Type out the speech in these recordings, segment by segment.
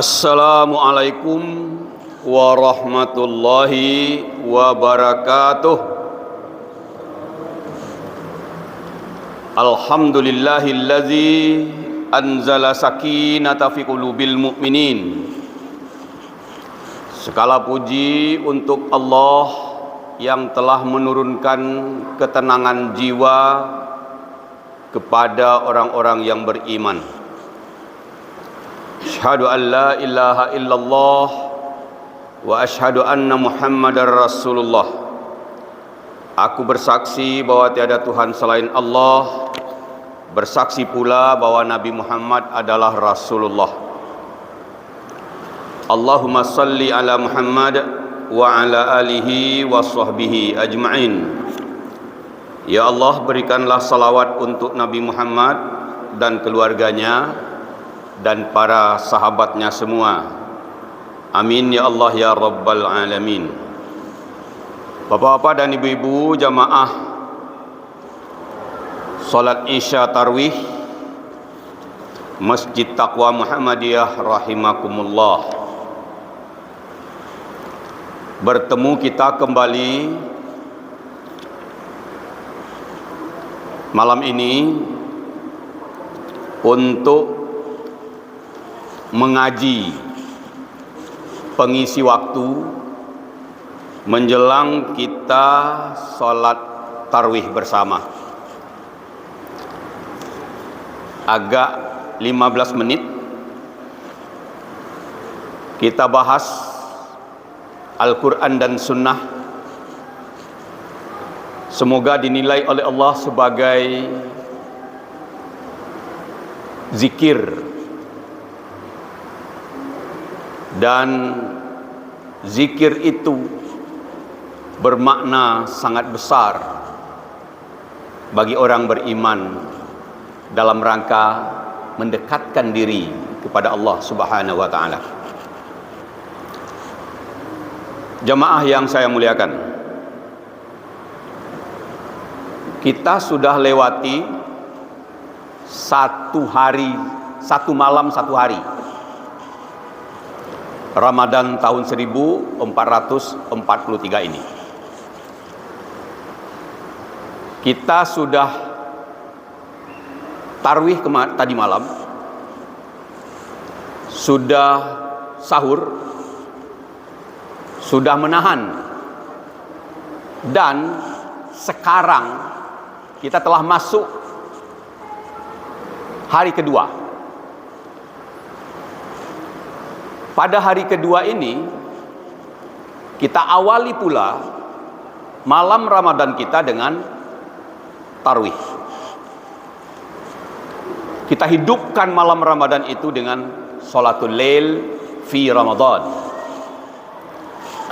Assalamualaikum warahmatullahi wabarakatuh. Alhamdulillahillazi anzala sakinata fi qulubil mu'minin. Segala puji untuk Allah yang telah menurunkan ketenangan jiwa kepada orang-orang yang beriman. Asyhadu an la ilaha illallah wa asyhadu anna Muhammadar Rasulullah. Aku bersaksi bahwa tiada Tuhan selain Allah, bersaksi pula bahwa Nabi Muhammad adalah Rasulullah. Allahumma salli ala Muhammad wa ala alihi wa sahbihi ajma'in. Ya Allah, berikanlah salawat untuk Nabi Muhammad dan keluarganya dan para sahabatnya semua. Amin ya Allah ya Rabbal Alamin. Bapak-bapak dan ibu-ibu jamaah salat Isya Tarwih Masjid Taqwa Muhammadiyah rahimakumullah. Bertemu kita kembali malam ini untuk mengaji pengisi waktu menjelang kita sholat tarwih bersama. Agak 15 menit kita bahas Al-Quran dan Sunnah. Semoga dinilai oleh Allah sebagai zikir, dan zikir itu bermakna sangat besar bagi orang beriman dalam rangka mendekatkan diri kepada Allah Subhanahu wa taala. Jamaah yang saya muliakan, kita sudah lewati satu malam satu hari Ramadan tahun 1443 ini. Kita sudah tarwih tadi malam, sudah sahur, sudah menahan, dan sekarang kita telah masuk hari kedua. Pada hari kedua ini kita awali pula malam Ramadan kita dengan tarwih. Kita hidupkan malam Ramadan itu dengan sholatul lail fi Ramadan.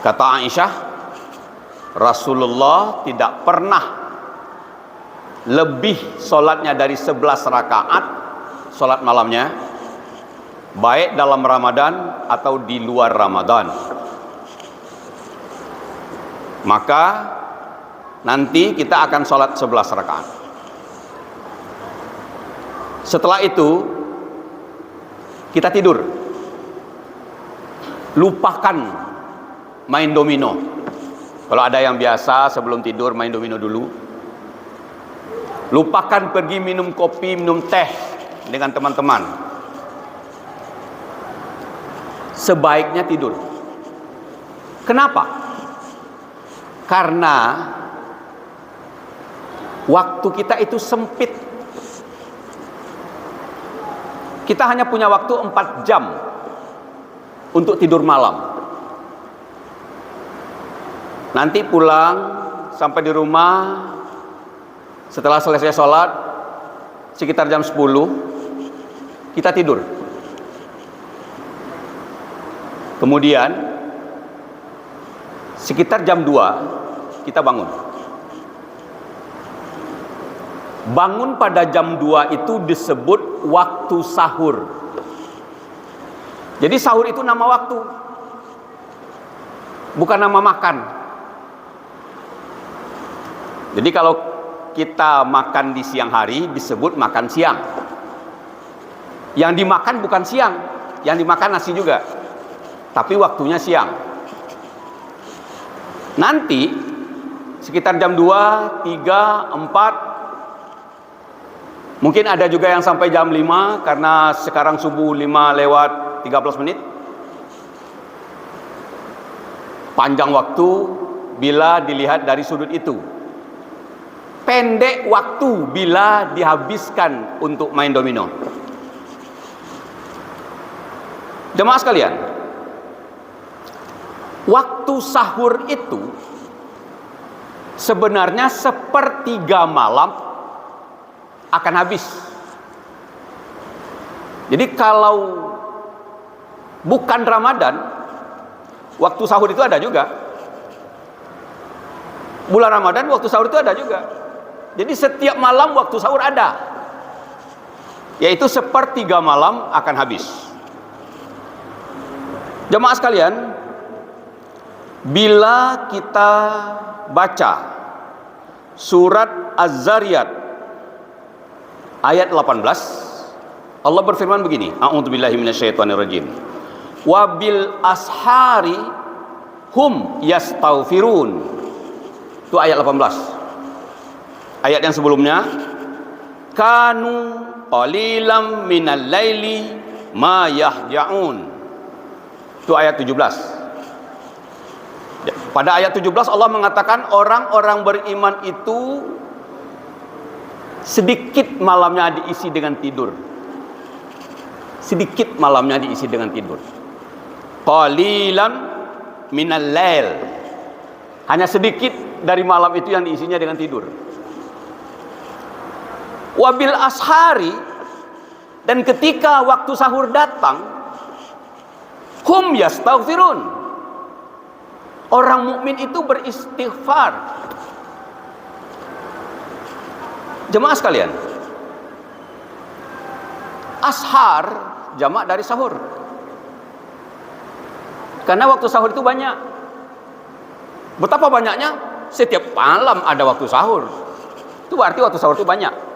Kata Aisyah, Rasulullah tidak pernah lebih sholatnya dari 11 rakaat sholat malamnya, baik dalam Ramadan atau di luar Ramadan. Maka nanti kita akan sholat 11 rakaat. Setelah itu kita tidur. Lupakan main domino. Kalau ada yang biasa sebelum tidur main domino dulu. Lupakan pergi minum kopi, minum teh dengan teman-teman. Sebaiknya tidur. Kenapa? Karena waktu kita itu sempit. Kita hanya punya waktu 4 jam untuk tidur malam. Nanti pulang sampai di rumah setelah selesai sholat sekitar jam 10 kita tidur. Kemudian sekitar jam 2 kita bangun. Bangun pada jam 2 itu disebut waktu sahur. Jadi sahur itu nama waktu, bukan nama makan. Jadi kalau kita makan di siang hari disebut makan siang. Yang dimakan bukan siang, yang dimakan nasi juga, tapi waktunya siang. Nanti sekitar jam 2, 3, 4, mungkin ada juga yang sampai jam 5 karena sekarang subuh 5:13. Panjang waktu bila dilihat dari sudut itu. Pendek waktu bila dihabiskan untuk main domino. Jemaah sekalian, waktu sahur itu sebenarnya 1/3 malam akan habis. Jadi kalau bukan Ramadan, waktu sahur itu ada juga. Bulan Ramadan waktu sahur itu ada juga. Jadi setiap malam waktu sahur ada, yaitu 1/3 malam akan habis. Jemaah sekalian, bila kita baca surat Az-Zariyat ayat 18, Allah berfirman begini, a'udzubillahi minasyaitonirrajim, wabil ashari hum yastaghfirun. Itu ayat 18. Ayat yang sebelumnya, kanu qalilam minal laili ma yahja'un. Itu ayat 17. Pada ayat 17 Allah mengatakan orang-orang beriman itu sedikit malamnya diisi dengan tidur. Sedikit malamnya diisi dengan tidur. Qalilan minal lail. Hanya sedikit dari malam itu yang diisinya dengan tidur. Wabil ashari, dan ketika waktu sahur datang, hum yastaghfirun. Orang mukmin itu beristighfar. Jemaah sekalian, ashar jamak dari sahur. Karena waktu sahur itu banyak. Betapa banyaknya? Setiap malam ada waktu sahur. Itu berarti waktu sahur itu banyak.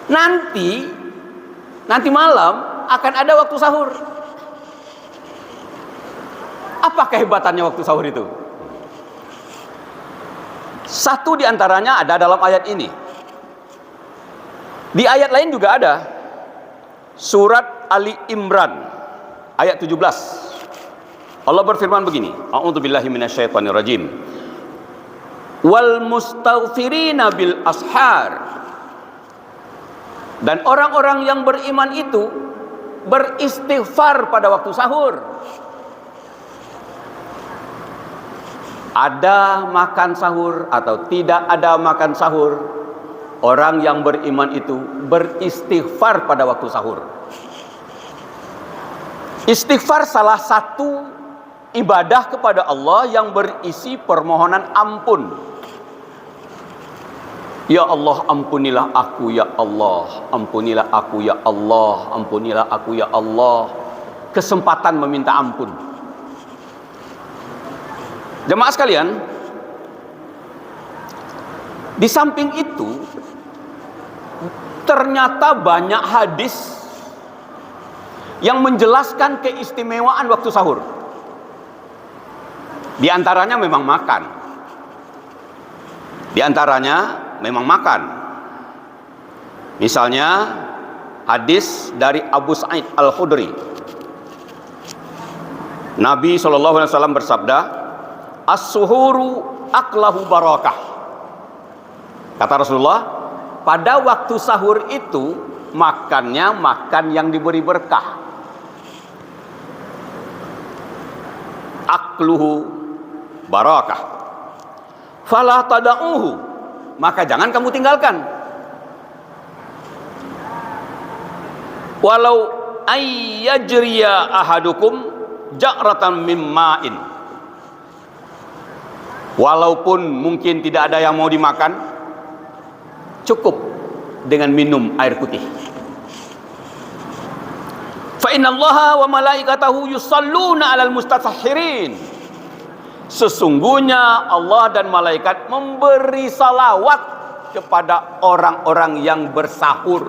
Nanti malam akan ada waktu sahur. Apa kehebatannya waktu sahur itu? Satu diantaranya ada dalam ayat ini. Di ayat lain juga ada. Surat Ali Imran ayat 17. Allah berfirman begini, a'udzubillahi minasyaitonirrajim. Wal mustaghfirina bil ashar. Dan orang-orang yang beriman itu beristighfar pada waktu sahur. Ada makan sahur atau tidak ada makan sahur, orang yang beriman itu beristighfar pada waktu sahur. Istighfar salah satu ibadah kepada Allah yang berisi permohonan ampun. Ya Allah, ampunilah aku ya Allah, ampunilah aku ya Allah, ampunilah aku ya Allah. Kesempatan meminta ampun. Jemaah sekalian, di samping itu ternyata banyak hadis yang menjelaskan keistimewaan waktu sahur. Di antaranya memang makan. Di antaranya memang makan. Misalnya hadis dari Abu Sa'id Al-Khudri. Nabi SAW bersabda, as-suhuru aklahu barakah. Kata Rasulullah, pada waktu sahur itu makannya makan yang diberi berkah. Akluhu barakah. Fala tada'uhu, maka jangan kamu tinggalkan. Walau ayyajriya ahadukum ja'ratan mimma'in. Walaupun mungkin tidak ada yang mau dimakan, cukup dengan minum air putih. Fa innallaha wa malaikatahu yusalluna 'alal mustatahhirin. Sesungguhnya Allah dan malaikat memberi salawat kepada orang-orang yang bersahur.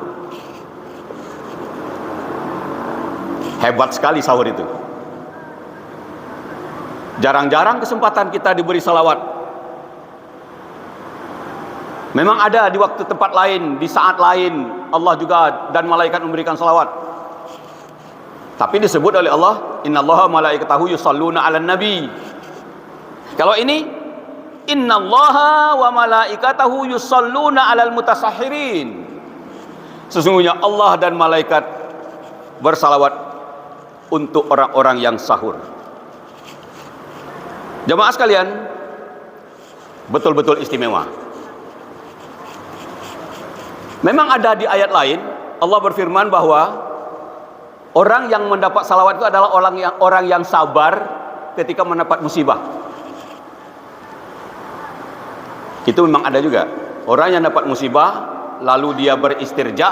Hebat sekali sahur itu. Jarang-jarang kesempatan kita diberi salawat. Memang ada di waktu tempat lain, di saat lain Allah juga dan malaikat memberikan salawat. Tapi disebut oleh Allah, innallaha malaikatahu yusalluna 'alan nabi. Kalau ini, innallaha wa malaikatahu yusalluna 'alal mutasahhirin. Sesungguhnya Allah dan malaikat bersalawat untuk orang-orang yang sahur. Jemaah sekalian, betul-betul istimewa. Memang ada di ayat lain Allah berfirman bahwa orang yang mendapat salawat itu adalah orang yang sabar ketika mendapat musibah. Itu memang ada juga. Orang yang dapat musibah lalu dia beristirja,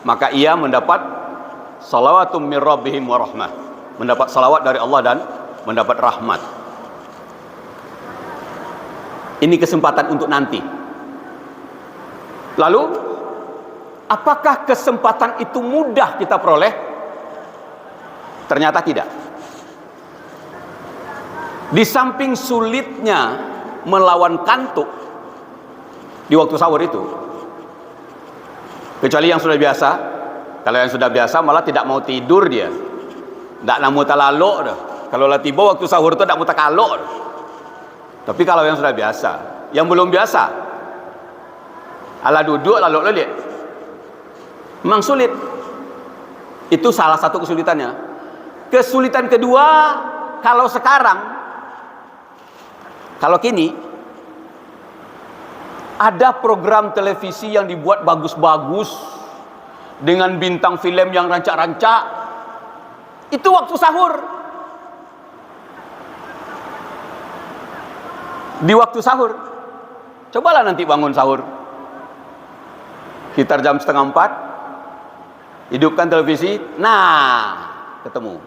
maka ia mendapat salawatum min rabbihim wa rahmah. Mendapat salawat dari Allah dan mendapat rahmat. Ini kesempatan untuk nanti. Lalu, apakah kesempatan itu mudah kita peroleh? Ternyata tidak. Di samping sulitnya melawan kantuk di waktu sahur itu, kecuali yang sudah biasa. Kalau yang sudah biasa malah tidak mau tidur dia, tidak nak mutalalo dah. Kalau lah tiba waktu sahur itu tidak mutakalo. Tapi kalau yang sudah biasa, yang belum biasa, ala duduk lalu lihat, memang sulit. Itu salah satu kesulitannya. Kesulitan kedua, kalau sekarang, kalau kini ada program televisi yang dibuat bagus-bagus dengan bintang film yang rancak-rancak, itu waktu sahur. Di waktu sahur, cobalah nanti bangun sahur sekitar jam 3:30, hidupkan televisi, nah ketemu.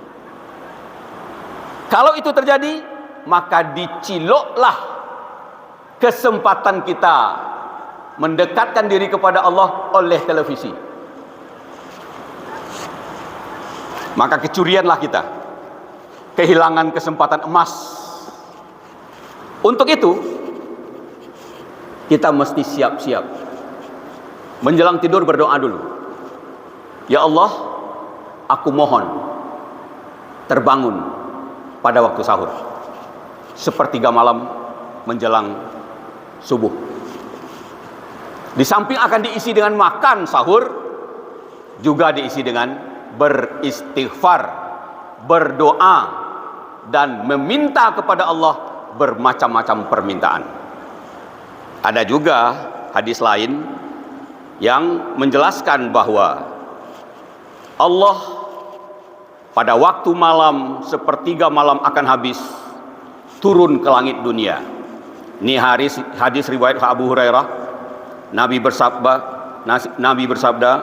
Kalau itu terjadi, maka diciloklah kesempatan kita mendekatkan diri kepada Allah oleh televisi. Maka kecurianlah kita, kehilangan kesempatan emas. Untuk itu, kita mesti siap-siap. Menjelang tidur berdoa dulu. Ya Allah, aku mohon terbangun pada waktu sahur, sepertiga malam menjelang subuh. Di samping akan diisi dengan makan sahur, juga diisi dengan beristighfar, berdoa, dan meminta kepada Allah bermacam-macam permintaan. Ada juga hadis lain yang menjelaskan bahwa Allah pada waktu malam, sepertiga malam akan habis, turun ke langit dunia. Ini hadis riwayat Abu Hurairah. Nabi bersabda,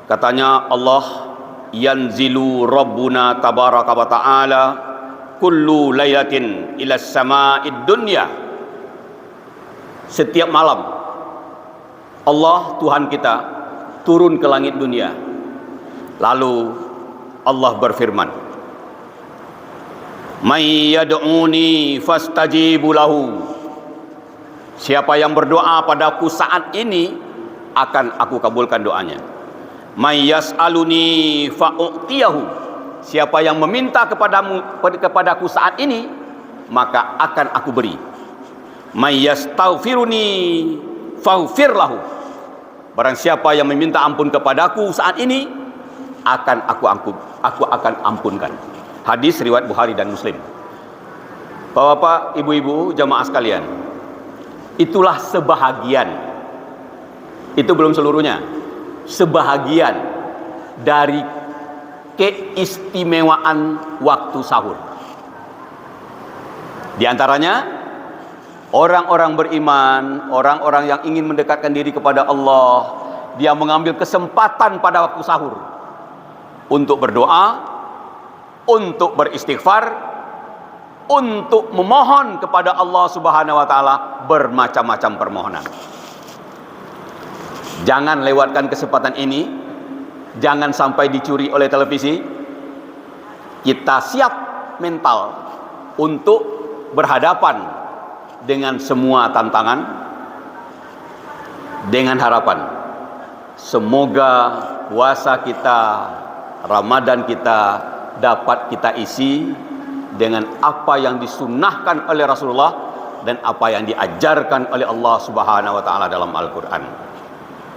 katanya Allah, yanzilu Rabbuna tabaraka wa ta'ala kullu laylatin ila sama'id dunya. Setiap malam Allah Tuhan kita turun ke langit dunia. Lalu Allah berfirman, may yad'uni fastajibu lahu. Siapa yang berdoa padaku saat ini, akan aku kabulkan doanya. May yas'aluni fa'u'tiyahu. Siapa yang meminta kepadaku saat ini, maka akan aku beri. May yastaghfiruni faghfir lahu. Barang siapa yang meminta ampun kepadaku saat ini, aku akan ampunkan. Hadis riwayat Bukhari dan Muslim. Bapak-bapak, ibu-ibu, jamaah sekalian, itulah sebahagian. Itu belum seluruhnya. Sebahagian dari keistimewaan waktu sahur. Di antaranya orang-orang beriman, orang-orang yang ingin mendekatkan diri kepada Allah, dia mengambil kesempatan pada waktu sahur untuk berdoa, untuk beristighfar, untuk memohon kepada Allah Subhanahu wa taala bermacam-macam permohonan. Jangan lewatkan kesempatan ini. Jangan sampai dicuri oleh televisi, kita siap mental untuk berhadapan dengan semua tantangan, dengan harapan semoga puasa kita, Ramadan kita dapat kita isi dengan apa yang disunnahkan oleh Rasulullah dan apa yang diajarkan oleh Allah Subhanahu wa taala dalam Al-Qur'an.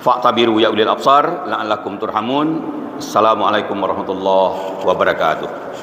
Fa'tabiru ya ulil absar la'allakum turhamun. Assalamualaikum warahmatullahi wabarakatuh.